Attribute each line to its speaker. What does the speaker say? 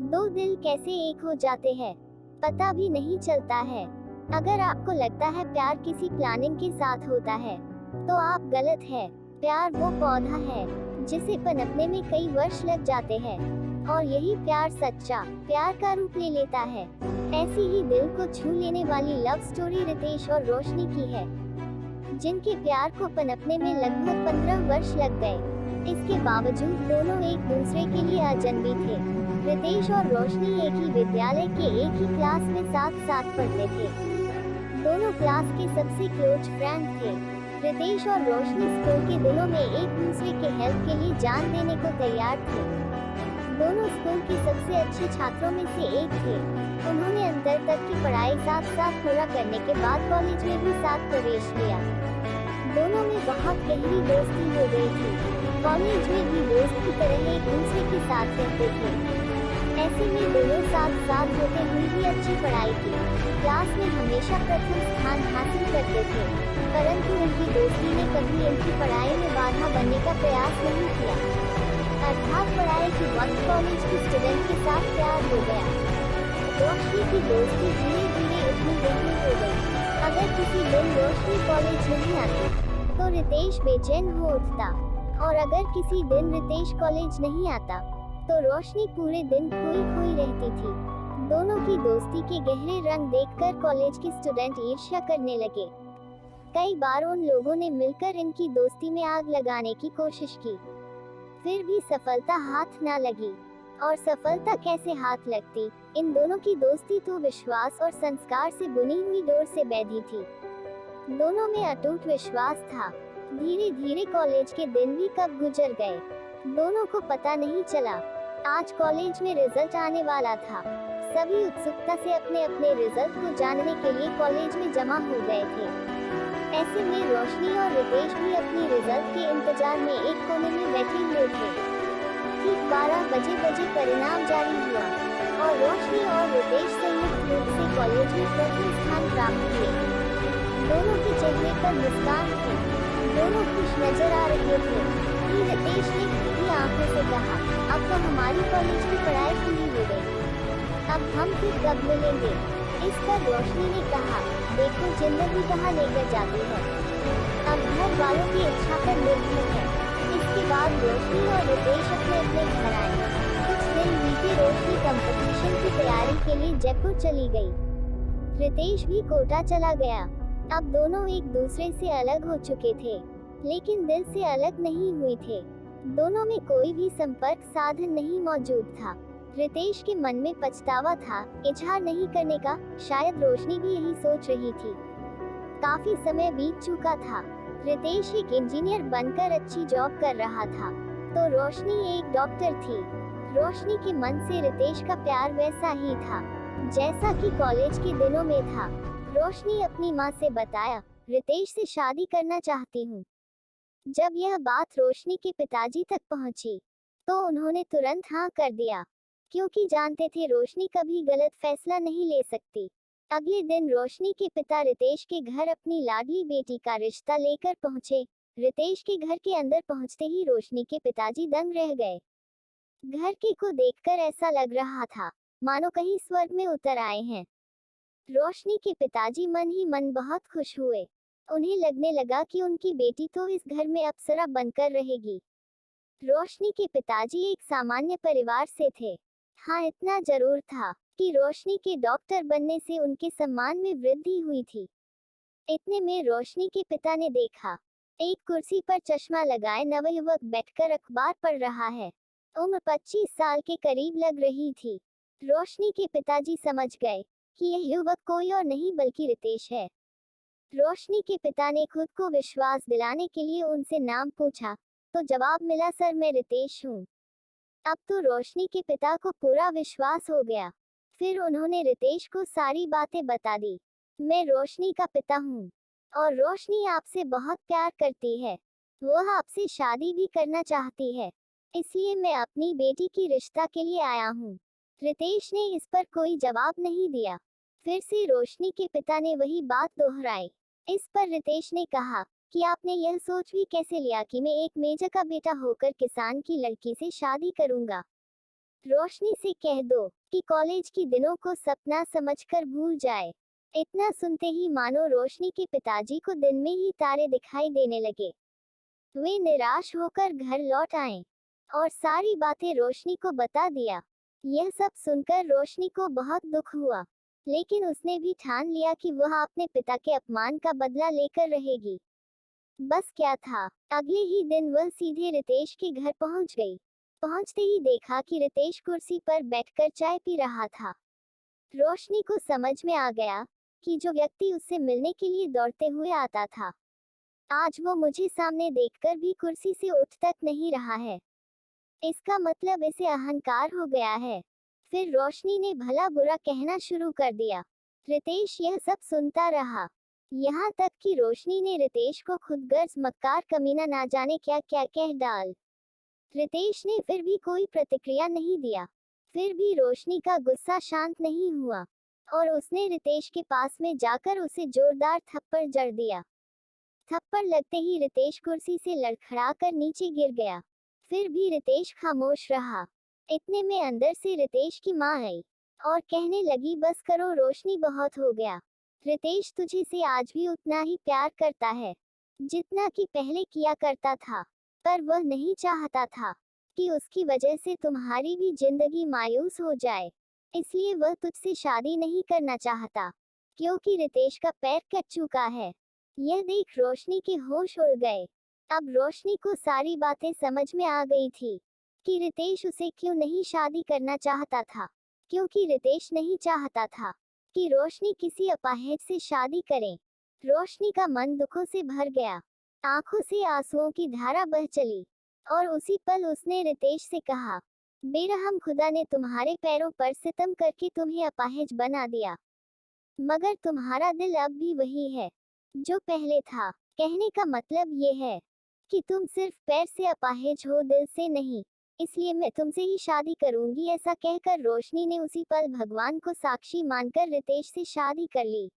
Speaker 1: दो दिल कैसे एक हो जाते हैं, पता भी नहीं चलता है। अगर आपको लगता है प्यार किसी प्लानिंग के साथ होता है, तो आप गलत है। प्यार वो पौधा है जिसे पनपने में कई वर्ष लग जाते हैं, और यही प्यार सच्चा प्यार का रूप ले लेता है। ऐसी ही दिल को छू लेने वाली लव स्टोरी रितेश और रोशनी की है, जिनके प्यार को पनपने में लगभग 15 वर्ष लग गए। इसके बावजूद दोनों एक दूसरे के लिए अजनबी थे। रितेश और रोशनी एक ही विद्यालय के एक ही क्लास में साथ साथ पढ़ते थे। दोनों क्लास के सबसे क्लोज फ्रेंड थे। रितेश और रोशनी स्कूल के दिनों में एक दूसरे के हेल्प के लिए जान देने को तैयार थे। दोनों स्कूल के सबसे अच्छे छात्रों में से एक थे। उन्होंने अंतर तक की पढ़ाई साथ साथ पूरा करने के बाद कॉलेज में भी साथ प्रवेश किया। दोनों में बहुत गहरी दोस्ती हो गई थी। कॉलेज में भी दोस्त की तरह एक दूसरे के साथ रहते थे। ऐसे में दोनों साथ साथ होते हुए भी अच्छी पढ़ाई की। क्लास में हमेशा प्रथम स्थान हासिल करते थे, परंतु उनकी दोस्ती ने कभी इनकी पढ़ाई में बाधा बनने का प्रयास नहीं किया। अर्थात पढ़ाई के वक्त कॉलेज के स्टूडेंट के साथ प्यार हो गया। रोशनी की दोस्ती धीरे धीरे इतनी गहरी हो गई, अगर किसी दिन रोशनी कॉलेज नहीं आती, तो रितेश बेचैन हो उठता, और अगर किसी दिन रितेश कॉलेज नहीं आता, तो रोशनी पूरे दिन खोई खोई रहती थी। दोनों की दोस्ती के गहरे रंग देखकर कॉलेज के स्टूडेंट ईर्ष्या करने लगे। कई बार उन लोगों ने मिलकर इनकी दोस्ती में आग लगाने की कोशिश की, फिर भी सफलता हाथ ना लगी। और सफलता कैसे हाथ लगती, इन दोनों की दोस्ती तो विश्वास और संस्कार से बुनी हुई डोर से बैधी थी। दोनों में अटूट विश्वास था। धीरे धीरे कॉलेज के दिन भी कब गुजर गए, दोनों को पता नहीं चला। आज कॉलेज में रिजल्ट आने वाला था। सभी उत्सुकता से अपने अपने रिजल्ट को जानने के लिए कॉलेज में जमा हो गए थे। ऐसे में रोशनी और रितेश भी अपनी रिजल्ट के इंतजार में एक कोने में बैठे हुए थे। ठीक 12 बजे परिणाम जारी हुआ, और रोशनी और रितेश संयुक्त रूप से कॉलेज में प्रथम स्थान प्राप्त किए। दोनों के चेहरे पर मुस्कान थी, दोनों खुश नजर आ रहे थे। रितेश ने खुली आंखों से कहा, अब तो हमारी कॉलेज की पढ़ाई पूरी हो गई, अब हम फिर कब मिलेंगे। इस पर रोशनी ने कहा, देखो जिंदगी कहाँ लेकर जाती है, अब घर वालों की इच्छा पर निर्भर है। इसके बाद रोशनी और रितेश अपने अपने घर आए। कुछ दिन बीते, रोशनी कंपटीशन की तैयारी के लिए जयपुर चली गई। रितेश भी कोटा चला गया। अब दोनों एक दूसरे से अलग हो चुके थे, लेकिन दिल से अलग नहीं हुए थे। दोनों में कोई भी संपर्क साधन नहीं मौजूद था। रितेश के मन में पछतावा था इजहार नहीं करने का। शायद रोशनी भी यही सोच रही थी। काफी समय बीत चुका था। रितेश एक इंजीनियर बनकर अच्छी जॉब कर रहा था, तो रोशनी एक डॉक्टर थी। रोशनी के मन से रितेश का प्यार वैसा ही था जैसा कि कॉलेज के दिनों में था। रोशनी अपनी माँ से बताया, रितेश से शादी करना चाहती हूँ। जब यह बात रोशनी के पिताजी तक पहुंची, तो उन्होंने तुरंत हाँ कर दिया, क्योंकि जानते थे रोशनी कभी गलत फैसला नहीं ले सकती। अगले दिन रोशनी के पिता रितेश के घर अपनी लाडली बेटी का रिश्ता लेकर पहुंचे। रितेश के घर के अंदर पहुंचते ही रोशनी के पिताजी दंग रह गए। घर के को देखकर ऐसा लग रहा था मानो कहीं स्वर्ग में उतर आए हैं। रोशनी के पिताजी मन ही मन बहुत खुश हुए। उन्हें लगने लगा कि उनकी बेटी तो इस घर में अप्सरा बनकर रहेगी। रोशनी के पिताजी एक सामान्य परिवार से थे। हाँ, इतना जरूर था कि रोशनी के डॉक्टर बनने से उनके सम्मान में वृद्धि हुई थी। इतने में रोशनी के पिता ने देखा, एक कुर्सी पर चश्मा लगाए नवयुवक बैठकर अखबार पढ़ रहा है। उम्र 25 साल के करीब लग रही थी। रोशनी के पिताजी समझ गए कि यह युवक कोई और नहीं बल्कि रितेश है। रोशनी के पिता ने खुद को विश्वास दिलाने के लिए उनसे नाम पूछा, तो जवाब मिला, सर मैं रितेश हूँ। अब तो रोशनी के पिता को पूरा विश्वास हो गया। फिर उन्होंने रितेश को सारी बातें बता दी। मैं रोशनी का पिता हूँ, और रोशनी आपसे बहुत प्यार करती है। वह आपसे शादी भी करना चाहती है, इसलिए मैं अपनी बेटी की रिश्ता के लिए आया हूँ। रितेश ने इस पर कोई जवाब नहीं दिया। फिर से रोशनी के पिता ने वही बात दोहराई। इस पर रितेश ने कहा कि आपने यह सोच भी कैसे लिया कि मैं एक मेजर का बेटा होकर किसान की लड़की से शादी करूंगा। रोशनी से कह दो कि कॉलेज के दिनों को सपना समझकर भूल जाए। इतना सुनते ही मानो रोशनी के पिताजी को दिन में ही तारे दिखाई देने लगे। वे निराश होकर घर लौट आए और सारी बातें रोशनी को बता दिया। यह सब सुनकर रोशनी को बहुत दुख हुआ, लेकिन उसने भी ठान लिया कि वह अपने पिता के अपमान का बदला लेकर रहेगी। बस क्या था, अगले ही दिन वह सीधे रितेश के घर पहुंच गई। पहुंचते ही देखा कि रितेश कुर्सी पर बैठकर चाय पी रहा था। रोशनी को समझ में आ गया कि जो व्यक्ति उससे मिलने के लिए दौड़ते हुए आता था, आज वो मुझे सामने देखकर भी कुर्सी से उठ तक नहीं रहा है। इसका मतलब इसे अहंकार हो गया है। फिर रोशनी ने भला बुरा कहना शुरू कर दिया। रितेश यह सब सुनता रहा, यहाँ तक कि रोशनी ने रितेश को खुदगर्ज मक्कार कमीना ना जाने क्या क्या कह डाल। रितेश ने फिर भी कोई प्रतिक्रिया नहीं दिया। फिर भी रोशनी का गुस्सा शांत नहीं हुआ और उसने रितेश के पास में जाकर उसे जोरदार थप्पड़ जड़ दिया। थप्पड़ लगते ही रितेश कुर्सी से लड़खड़ाकर नीचे गिर गया। फिर भी रितेश खामोश रहा। इतने में अंदर से रितेश की माँ आई और कहने लगी, बस करो रोशनी, बहुत हो गया। रितेश तुझे से आज भी उतना ही प्यार करता है जितना कि पहले किया करता था, पर वह नहीं चाहता था कि उसकी वजह से तुम्हारी भी जिंदगी मायूस हो जाए। इसलिए वह तुझसे शादी नहीं करना चाहता, क्योंकि रितेश का पैर कट चुका है। यह देख रोशनी के होश उड़ गए। अब रोशनी को सारी बातें समझ में आ गई थी कि रितेश उसे क्यों नहीं शादी करना चाहता था, क्योंकि रितेश नहीं चाहता था कि रोशनी किसी अपाहिज से शादी करे। रोशनी का मन दुखों से भर गया, आंखों से आंसुओं की धारा बह चली और उसी पल उसने रितेश से कहा, बेरहम खुदा ने तुम्हारे पैरों पर सितम करके तुम्हें अपाहिज बना दिया, मगर तुम्हारा दिल अब भी वही है जो पहले था। कहने का मतलब ये है कि तुम सिर्फ पैर से अपाहिज हो, दिल से नहीं। इसलिए मैं तुमसे ही शादी करूंगी। ऐसा कहकर रोशनी ने उसी पल भगवान को साक्षी मानकर रितेश से शादी कर ली।